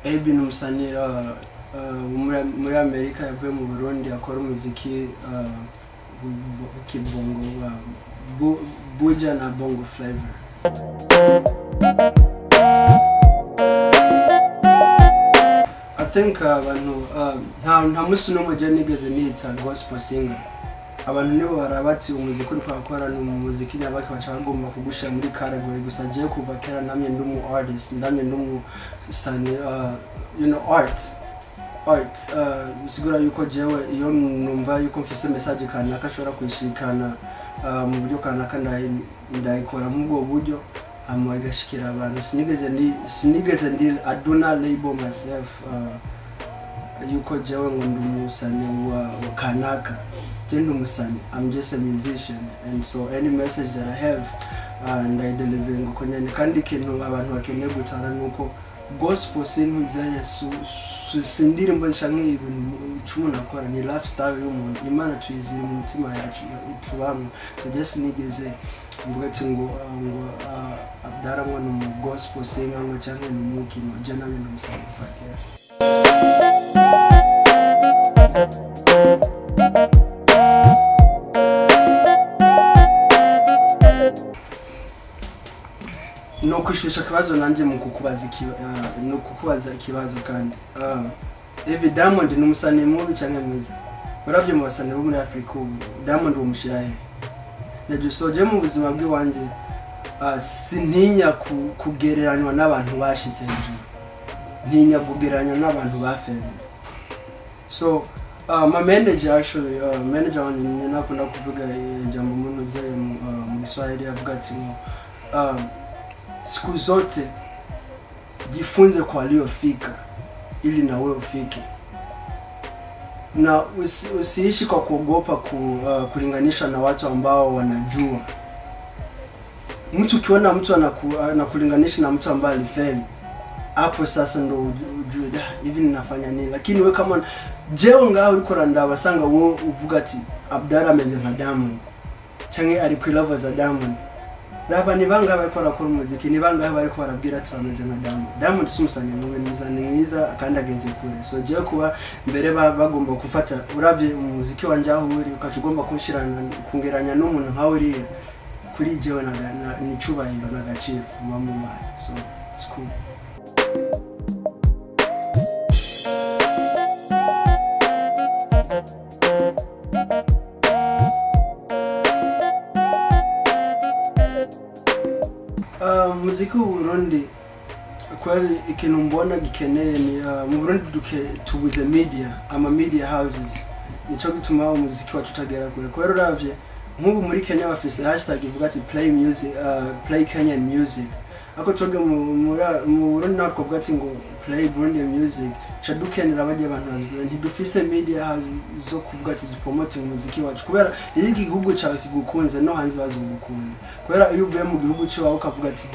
Ebi n'umusani muri Amerika yavuye mu Burundi akora umuziki kibongo buja na bongo flavor. I think abantu nta musi no mujye nigeze nita gospel singer. Abantu nibo barabati umuziki uri kwakora n'umuziki nyabaki bacagomba kugusha muri category gusa je kuva kera namye ndumu artist ndamye ndumu sani art bisigura yuko jewe iyo numva yuko mfise message kanaka ashobora kwishikana mu buryo kanaka ndayikora mu bwo buryo igashikira abantu sinigeze ndi I do not label myself yuko jewe ngo ndumusani wa kanaka. I'm just a musician, and so any message that I have and I deliver ngokonyane kandi kintu abantu bakeneye gutara nuko gospel sinuzanye sindiri mbashange ibintu cyumuntu akora ni lifestyle y'umuntu Imana tuyizira mu mutima yacu tubamwe so just nigeze mvuga ati ngo abdaramwe no gospel singer ngo cyangwa no mukino jana bintu musafatia. No kwishusha kibazo nanje mu kukubaza ikibazo kandi David Diamond n'umusani mubi cyane mwiza uravye mu basani bo muri Africa Diamond umushirahe naje soje mu buzima bwe wanje sintinya kugereranywa n'abantu bashitse hejuru ntinya kugereranywa n'abantu baferenze so my manager actually manager wanjye nakunda kuvuga jambo umuntu zeye mu Kiswahili avuga ati siku zote jifunze kwa waliofika ili na wewe ufike na usiishi kwa kuogopa kulinganisha na watu ambao wanajua. Mtu ukiona mtu anakulinganisha na mtu ambaye alifeli hapo sasa ndo ujue hivi ninafanya nini, lakini wewe kama jeo ngao uko randa basanga wo uvuga ati Abdara ameze nka Diamond canke ari ku level za Diamond Daba ni banga bariko barakora umuziki ni banga bariko barabwira ati bameze nka Diamond sumusanye n'umuzani mwiza kandi ageze kure so je kuba mbere bagomba gufata uravye umuziki wanje aho uri ukacugomba kunshirana kungeranya n'umuntu nka uri kuri jewe ni cubahiro na gaciro mama so it's cool. Muziki w'Uburundi kweli ikintu mbona gikeneye ni mu Burundi tubuze media media houses nico gituma umuziki wacu utagera kure kwero ravye nk'ubu muri Kenya bafise hashtag ivuga ati play Kenyan music ako twege mu Burundi nako bwa ati ngo play Burundian music cadukenera abaje abantu ntidufise media houses zo kuvuga ati zipromote umuziki wacu kubera iyo igihugu cyawe kigukunze no hanze bazugukunda kubera iyo uvuye mu gihugu cyawe ukavuga ati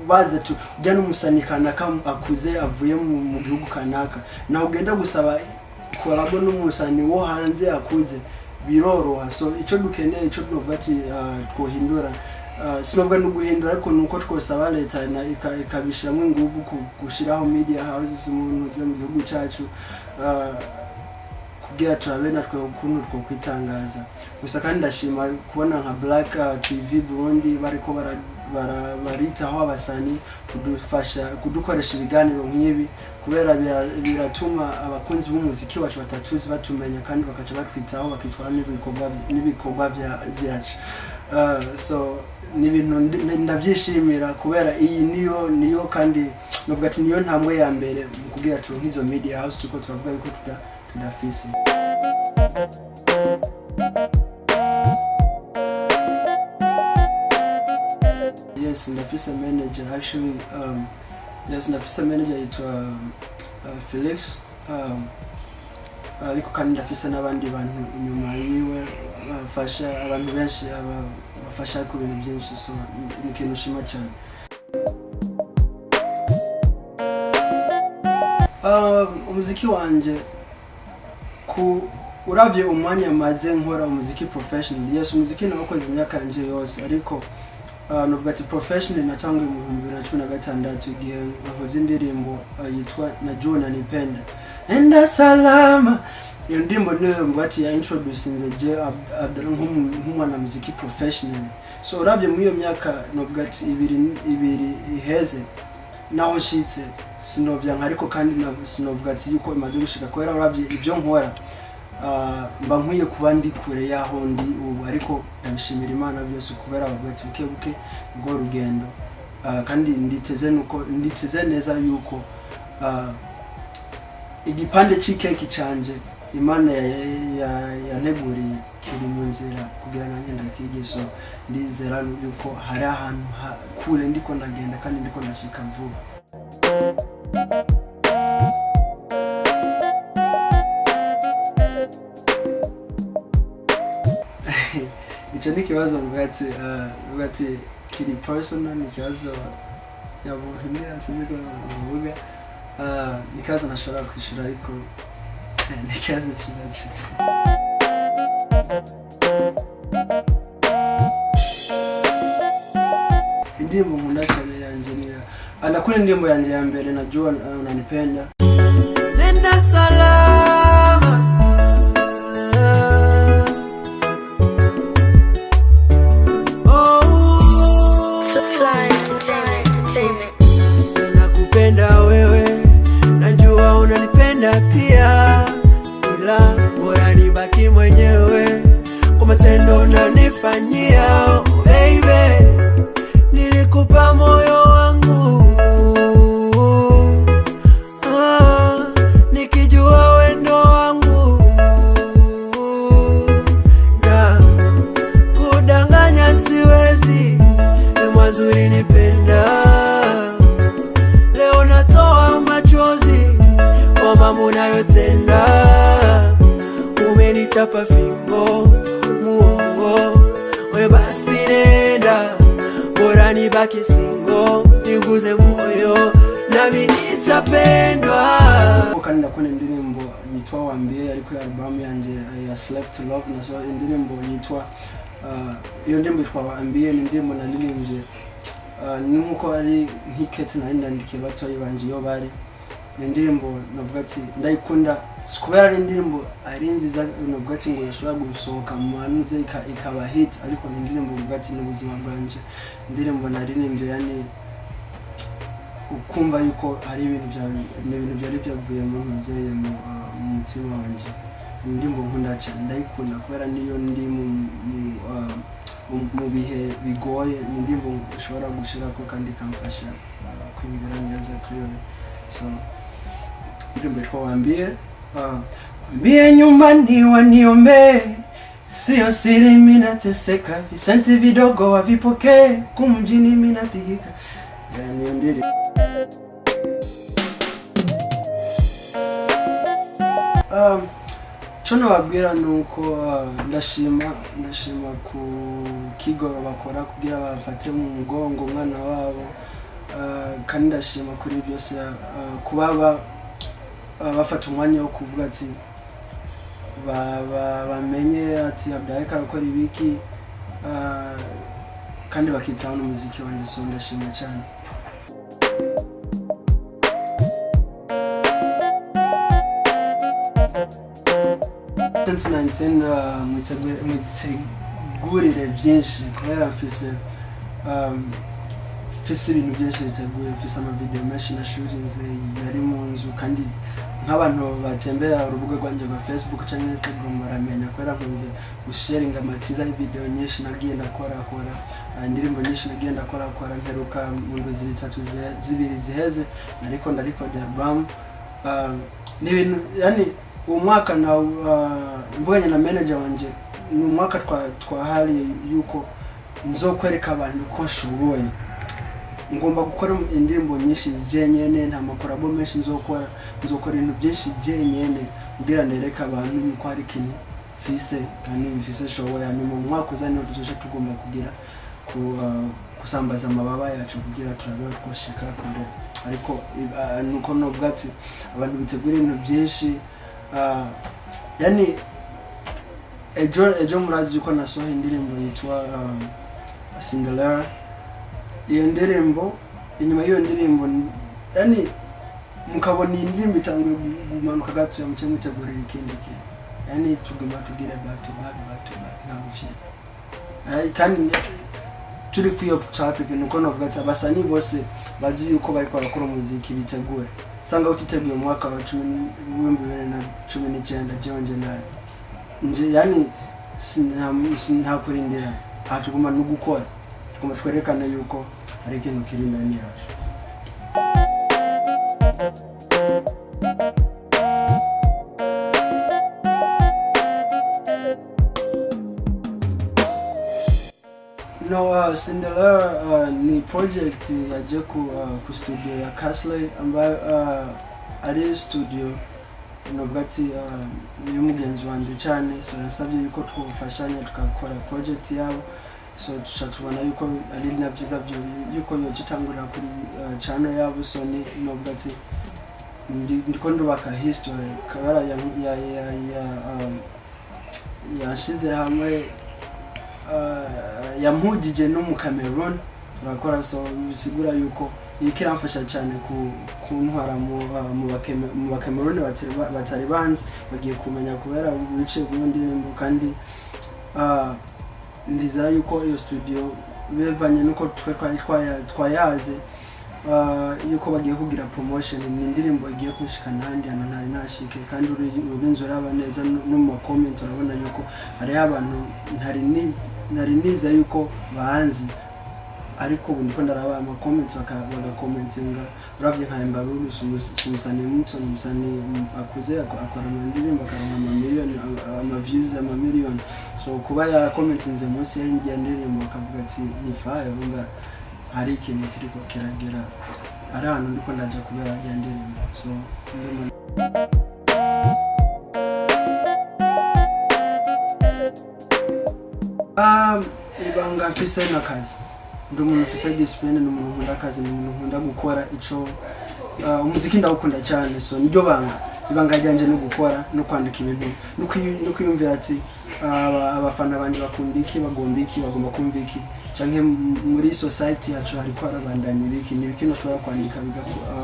baza tu ujya n'umusanikana akuze avuye mu gihugu kanaka na ugenda gusaba kolabo n'umusani wo hanze akuze biroroha so ico dukeneye ico tuvuga ati twohindura sinobwa no guhindura ariko nuko twosaba leta na ikabishamwe nguvu gushiraho media houses mu gihugu cyacu kugira turabe natwe ukuntu two kwitangaza gusa kandi ndashima kubona nka Black TV Burundi bariko baritaho abasani kudukoresha ibiganiro nk'ibi kubera biratuma abakunzi b'umuziki wacu batatuzi batumenya kandi bakaca batwitaho bakitwara n'ibikorwa byacu so ni bintu ndavyishimira kubera iyi niyo kandi novuga ati niyo ntambwe ya mbere mu kugira turonke izo media house tuko turavuga yuko tudafise. Yes, ndafise manager actually ndafise manager yitwa Felix ariko kandi ndafise n'abandi bantu inyuma yiwe bafasha abantu benshi bafasha ku bintu byinshi so ni ikintu shima cyane. Umuziki wanje uravye umwanya maze nkora umuziki professional yes umuziki nakoze imyaka nje yose ariko novuga ati professionally natangiye mu 2016 igihe nkoze indirimbo yitwa Najua Unanipenda. Enda salama. Iyo ndirimbo niyo ngwati ya introducing the Abdalla nk'umwana muziki professional. So urabye muri iyo myaka novuga ati ibiri iheze naho shitse sinovya nkariko kandi sinovuga ati yuko imaze gushika kwera urabye ibyo nkora mba nkwiye kuba ndi kure yaho ndi ubu ariko ndabishimira Imana byose kubera abagati buke ngo rugendo kandi nditeze neza yuko igipande c'ikeki canje Imana yaneguriye kiri mu nzira kugira nanjye ndakigeso ndizera yuko hari ahantu kure ndiko ndagenda kandi ndiko ndashika vuba. Icyo ni kibazo bwati kiri personal ni kibazo yabuhumye asinziko uvuga ni kaza nashobora kwishura ariko ni kibazo cyiza. Indirimbo nkunda cyane yanjye ni anakora indirimbo yanjye ya mbere Najua Unanipenda. Nenda salama. Nakupenda wewe, najua unanipenda pia, ila bora nibaki mwenyewe kwa matendo unanifanyia. Oh baby, nilikupa moyo wangu nikijua wendo wangu na kudanganya siwezi, ni mazuri nipenda. Leo natoa machozi kwa mambo unayotenda. Umenitapa fimbo muongo, we basi nenda, bora nibaki single, niguze moyo nami nitapendwa. Kandi ndakona indirimbo yitwa Wambie ari kuri album yanje ya Slave to Love, na so indirimbo yitwa iyo ndirimbo yitwa Wambie ni indirimbo nalirimbye nuko ari nk'ikete nari ndandike batoyi banje yo bari. Ni indirimbo navuga ati ndayikunda sikubera indirimbo ari nziza navuga ati ngo yashobora gusohoka mu manuze ikaba hit, ariko ni indirimbo navuga ati n'ubuzima bwanje, indirimbo naririmbye yani ukumva yuko hari ibintu byari byavuye mu nzeye mu mutima wanje. Indirimbo nkunda cyane ndayikunda kubera niyo ndi mu bihe bigoye, ni indirimbo ushobora gushirako kandi kamfasha kwinjira neza kuri yo. So indirimbo yitwa Wambie. Wambie nyumbani waniombe, sio siri mimi nateseka, visenti vidogo wavipokee, kumjini mimi napigika. Yani ndiri chono wabwira nuko ndashima ku kigoro bakora kugira bafate mu mugongo umwana wabo, kandi ndashima kuri byose kuba bafata umwanya wo kuvuga ati bamenye ati Abdalla akora ibiki kandi bakitaho n'umuziki wanjye. So ndashima cyane. Since 19 mwitegurire byinshi kubera mfise ibintu byinshi biteguye, mfise amavideo menshi nashutinze yari mu nzu, kandi nk'abantu batembera urubuga rwanjye rwa Facebook cyangwa Instagram baramenya kubera nkunze gusharinga amatiza y'video nyinshi nagiye ndakora indirimbo nyinshi nagiye ndakora mperuka mu ndwi zibiri ziheze nariko ndarecord album. Ni ibintu yani umwaka na mvuganye na manager wanje, ni umwaka twahari yuko nzokwereka abantu ko nshoboye, ngomba gukora indirimbo nyinshi jenyene, nta makorabo menshi nzokora ibintu byinshi jenyene kugira ndereka abantu yuko hari ikintu fise kandi bifise shoboye. Hanyuma mu mwaka uzaniho tuje tugomba kugira kusambaza amababa yacu kugira turabe twoshika kure, ariko nuko novuga ati abantu bitegura ibintu byinshi. Yani ejo murazi yuko nasohoye indirimbo yitwa Cinderella, iyo ndirimbo inyuma y'iyo ndirimbo yani mukabona iyi ndirimbo itanguye gumanuka gato ya mucye mutegurira ikindi kintu yani tuguma tugire back to back nagufye kandi turi kwiyo topic nuko novuga ati abasani bose bazi yuko bari barakora umuziki bitegura sanga utiteguye mu mwaka wa 2019 jonje nayo nje yani sinta kurindira hatuguma no gukora tuguma twerekana yuko hari ikintu kiri ndani yacu. No, Cinderella ni project yaje ku studio ya Castle ambayo ari studio novuga ati y'umugenzi wanje cyane, so yasabye yuko twofashanya tukakora project yabo, so tucatubona yuko ari na byiza byo yuko yogitangurira kuri channel yabo, so ni novuga ati ndiko ndubaka history kabara yashize hamwe yampujije no mu Cameroon turakora, so bisigura yuko ikiramfasha cyane ku ntwara mu Cameroon batari banzi bagiye kumenya kubera bice bw'indirimbo, kandi ndizera yuko iyo studio bevanye nuko twayaze yuko bagiye kugira promotion ni indirimbo igiye kushikana handi hano ntari nashike, kandi urubenzo raba neza no mu comment urabona yuko hari abantu ntari niza yuko bahanzi, ariko ubu ndiko ndaraba ama comments bagakomentinga uravye nka Mbaruru sumusani muto musani akuze akora indirimbo akaronka ama views ama million, so kuba ya commentinze munsi y'indiya ndirimbo akavuga ati ni fire umba hari ikintu kiriko kiragira ari hano ndiko ndaje kubera ya ndirimbo, so ibanga mfise n'akazi, ndi umuntu ufise discipline, ndi umuntu nkunda akazi, ndi umuntu nkunda gukora ico umuziki ndawukunda cyane, so niryo ibanga ryanje no gukora no kwandika ibintu no kwiyumvira ati abafana bandi bakunda iki, bagomba kumva iki, canke muri society yacu hari ko arabandanya ibiki n'ibikino ashobora kwandika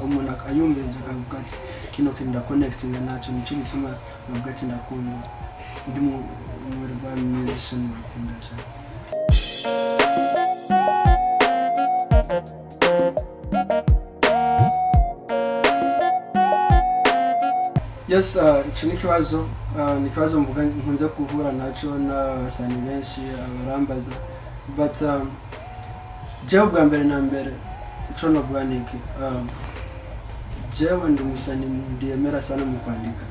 umuntu akayumvira akavuga ati kino kinda connecting naco nico gituma bavuga ati ndakunda ndi mu musician bakunda cyane. Yes, ico ni kibazo mvuga nkunze guhura naco n'abasani benshi abarambaza, but jewe bwa mbere na mbere ico novuga niki jewe ndi umusani ndiyemera sana mu kwandika,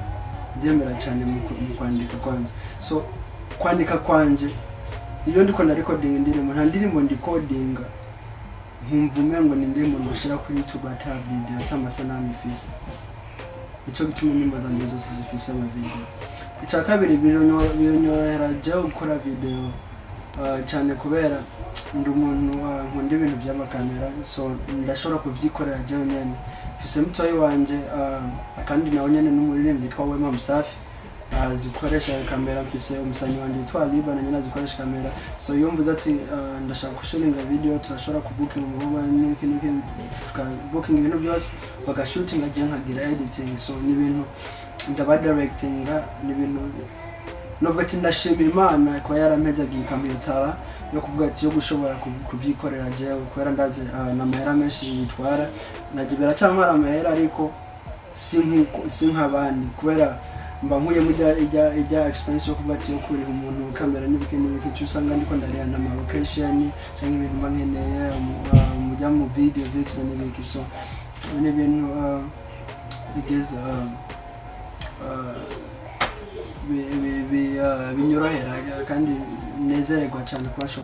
ndiyemera cyane mu kwandika kwanje, so kwandika kwanje iyo ndiko na recording indirimbo nta ndirimbo ndicodinga nkumva umengo ni indirimbo noshira kuri YouTube video atamasanamu ifise, ico gituma nimba zanjye zose zifise ama video. Icya kabiri bironyorohera jewe gukora video cyane kubera ndi umuntu nkunda ibintu by'amakamera, so ndashobora kuvyikorera jewe nyene, mfise mutoyi wanje kandi nawe nyene n'umuririmbyi yitwa Wema Musafi zikoresha kamera, mfise umusani wanje yitwa Liba na nyina zikoresha kamera, so iyo mvuze ati ndashaka kushutinga video turashobora kubooking umuhoma n'iki tukabooking ibintu byose bagashooting agiye nkagira editing, so ni ibintu ndaba directing ni ibintu novuga ati ndashima Imana ko yarampezagiye kamera yo kuvuga ati yo gushobora kuvyikorera jewe kubera ndaze na mahera menshi yitwara najibera cyangwa amahera, ariko sinkabandi kubera mba nkuye ijya expense yo kuvuga ati yo kuri umuntu kamera n'ibiki cyusanga ndiko ndareba na location cyangwa ibintu mba nkeneye mujya mu video vixen n'ibiki, so ni ibintu bigeze binyorohera kandi nezererwa cyane kubasha